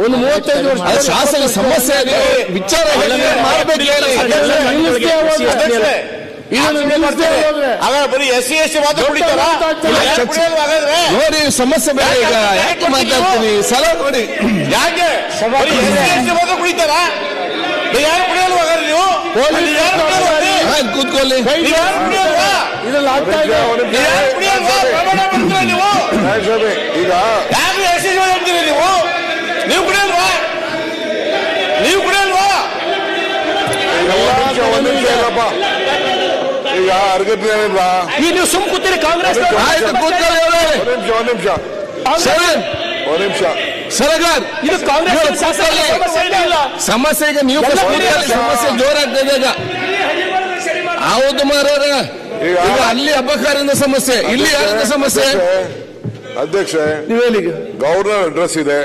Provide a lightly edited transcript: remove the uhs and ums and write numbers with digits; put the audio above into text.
ಒಂದು 35 ವರ್ಷ ಶಾಸಕ ಸಮಸ್ಯೆ ವಿಚಾರ ಬರೀ SC ST ಮಾತ್ರ ಕುಡಿತಾರ ನೋಡಿ ಸಮಸ್ಯೆ ಬೇರೆ. ಈಗ ಯಾಕೆ ಮಾತಾಡ್ತೀನಿ ಸಲ ನೋಡಿ ಯಾಕೆ ಬರೀ SC ST ಮಾತ್ರ ಕುಡಿತಾರ? ಯಾರು ಕುಡಿಯಲ್ವಾ ನೀವು? ಕೂತ್ಕೊಳ್ಳಿ. ಇದ್ರಲ್ಲಿ ಆಗ್ತಾ ಇದೆ ನೀವು ಈಗ ಯಾರು SC ಹೇಳ್ತೀರಿ ನೀವು? ನೀವು ಕುಡಿಯಲ್ವಾ? ನೀವು ಕುಡಿಯಲ್ವಾ? ಒಂದು ನಿಮಿಷ ಇಲ್ಲಪ್ಪ. ಈಗ ಅರ್ಗತ್ನೇನಿಲ್ಲ. ಈ ನೀವು ಸುಮ್ ಕೂತೀರಿ ಕಾಂಗ್ರೆಸ್ ಒಂದ್ ನಿಮಿಷ ಸರಗಾರ್ ಇದು ಕಾಂಗ್ರೆಸ್ ಸಮಸ್ಯೆ. ಈಗ ನೀವು ಸಮಸ್ಯೆ ಜೋರಾಗ್ತದೆ. ಈಗ ಹೌದು ಮಾರಾರ. ಈಗ ಅಲ್ಲಿ ಅಬಕಾರಿಂದ ಸಮಸ್ಯೆ, ಇಲ್ಲಿ ಯಾರಿಂದ ಸಮಸ್ಯೆ? ಅಧ್ಯಕ್ಷ ನೀವೇನಿಗೆ ಗವರ್ನರ್ ಅಡ್ರೆಸ್ ಇದೆ,